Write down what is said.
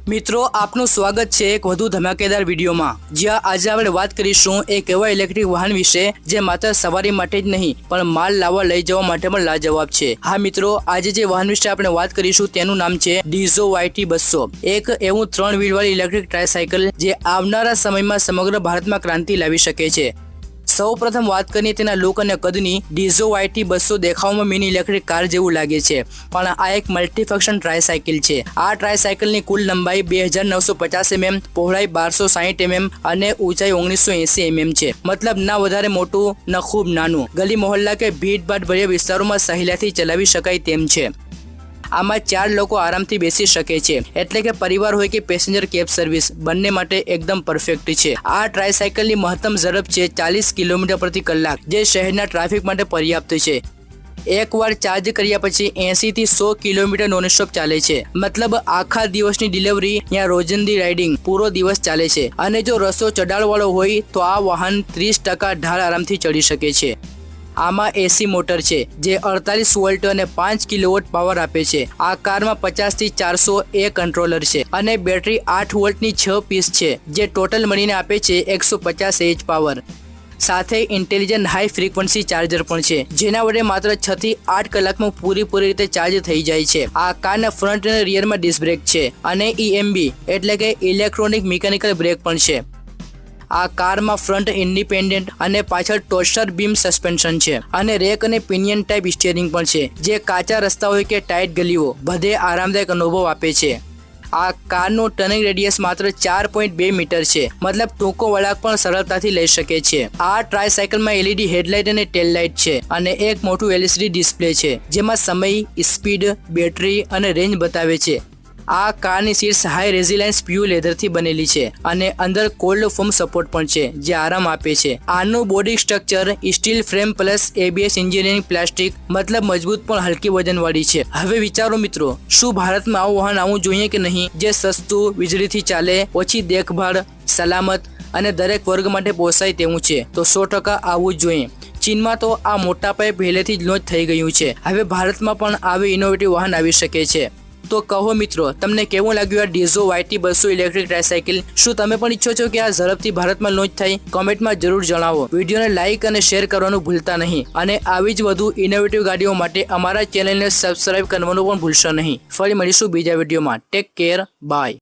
મિત્રો આપનું સ્વાગત છે એક વધુ ધમાકેદાર વિડીયોમાં, જ્યાં આજે આપણે વાત કરીશું એક એવા ઇલેક્ટ્રિક વાહન વિશે જે માત્ર સવારી માટે જ નહીં પણ માલ લાવવા લઈ જવા માટે પણ લાજવાબ છે। હા મિત્રો, આજે જે વાહન વિશે આપણે વાત કરીશું તેનું નામ છે ડીઝો YT200, એક એવું 3 વ્હીલવાળી ઇલેક્ટ્રિક ટ્રાયસાયકલ જે આવનારા સમયમાં સમગ્ર ભારતમાં ક્રાંતિ લાવી શકે છે। સૌપ્રથમ વાત કરીએ તેના લુક અને કદની। ડીઝો YT200 દેખાવમાં મિની ઇલેક્ટ્રિક કાર જેવું લાગે છે, પણ આ એક મલ્ટીફંક્શન ટ્રાયસાયકલ છે। આ ટ્રાયસાયકલની કુલ લંબાઈ 2950 mm, પહોળાઈ 1260 mm અને ઊંચાઈ 1980 mm છે। મતલબ ના વધારે મોટું ન ખૂબ નાનું, ગલી મોહલ્લા કે ભીડભાડ ભર્યા વિસ્તારોમાં સહેલાઈથી ચલાવી શકાય તેમ છે। આમાં 4 લોકો આરામથી બેસી શકે છે, એટલે કે પરિવાર હોય કે પેસેન્જર કેબ સર્વિસ બંને માટે એકદમ પરફેક્ટ છે। આ ટ્રાયસાયકલની મહત્તમ ઝડપ છે 40 કિલોમીટર પ્રતિ કલાક, જે શહેરના ટ્રાફિક માટે પર્યાપ્ત છે। એકવાર ચાર્જ કર્યા પછી 80 થી 100 કિલોમીટર નોનસ્ટોપ ચાલે છે। મતલબ આખા દિવસની ડિલિવરી યા રોજિંદી રાઇડિંગ પૂરો દિવસ ચાલે છે। અને જો રસ્તો ચઢાણવાળો હોય તો આ વાહન 30% ઢાળ આરામથી ચડી શકે છે। આમાં એસી મોટર છે જે 48 વોલ્ટ અને 5 કિલોવોટ પાવર આપે છે। આ કારમાં 50 થી 400 એ કંટ્રોલર છે અને બેટરી 8 વોલ્ટની 6 પીસ છે, જે ટોટલ મળીને આપે છે 150 એચ પાવર। સાથે ઇન્ટેલિજન્ટ હાઈ ફ્રીક્વન્સી ચાર્જર પણ છે, જેના વડે માત્ર 6 થી 8 કલાકમાં પૂરી રીતે ચાર્જ થઈ જાય છે। આ કારના ફ્રન્ટ અને રિયરમાં ડિસ્ક બ્રેક છે અને EMB એટલે કે ઇલેક્ટ્રોનિક મિકેનિકલ બ્રેક પણ છે। આ કારમાં ફ્રન્ટ ઇન્ડિપેન્ડન્ટ અને પાછળ ટોસ્ટર બીમ સસ્પેન્શન છે અને રેક અને પિનિયન ટાઈપ સ્ટીયરિંગ પણ છે, જે કાચા રસ્તા હોય કે ટાઈટ ગલીઓ બધે આરામદાયક અનુભવ આપે છે। આ કારનું ટર્નિંગ રેડિયસ માત્ર 4.2 મીટર છે, મતલબ ટૂંકો વળાંક પણ સરળતાથી લઈ શકે છે। આ ટ્રાયસાયકલમાં LED હેડલાઇટ અને ટેલ લાઇટ છે અને એક મોટું LCD ડિસ્પ્લે છે, જેમાં સમય, સ્પીડ, બેટરી અને રેન્જ બતાવે છે। આ કારની સીટ્સ હાઈ રેઝિલિયન્સ પ્યુ લેધરથી બનેલી છે અને અંદર કોલ્ડ ફોમ સપોર્ટ પણ છે, જે આરામ આપે છે। આનું body structure steel frame plus ABS engineering plastic, મતલબ મજબૂત પણ હલકી વજનવાળી છે। હવે વિચારો મિત્રો, શું ભારતમાં આવું વાહન આવવું જોઈએ કે નહીં, જે સસ્તું, વીજળીથી ચાલે, ઓછી દેખભાળ, સલામત અને દરેક વર્ગ માટે પોસાય તેવું છે? તો 100% આવવું જ જોઈએ। ચીનમાં તો આ મોટા પાયે પહેલેથી જ લોન્ચ થઈ ગયું છે, હવે ભારતમાં પણ આવી ઇનોવેટિવ વાહન આવી શકે છે। તો કહો મિત્રો, તમને કેવું લાગ્યું આ ડીઝો YT200 ઇલેક્ટ્રિક ટ્રાયસાયકલ? શું તમે પણ ઈચ્છો છો કે આ ઝડપથી ભારતમાં લોન્ચ થાય? કોમેન્ટમાં જરૂર જણાવો। વિડીયોને લાઇક અને શેર કરવાનું ભૂલતા નહીં અને આવી જ વધુ ઇનોવેટિવ ગાડીઓ માટે અમારા ચેનલને સબસ્ક્રાઇબ કરવાનું પણ ભૂલશો નહીં। ફરી મળીશું બીજા વિડીયોમાં। Take care, by.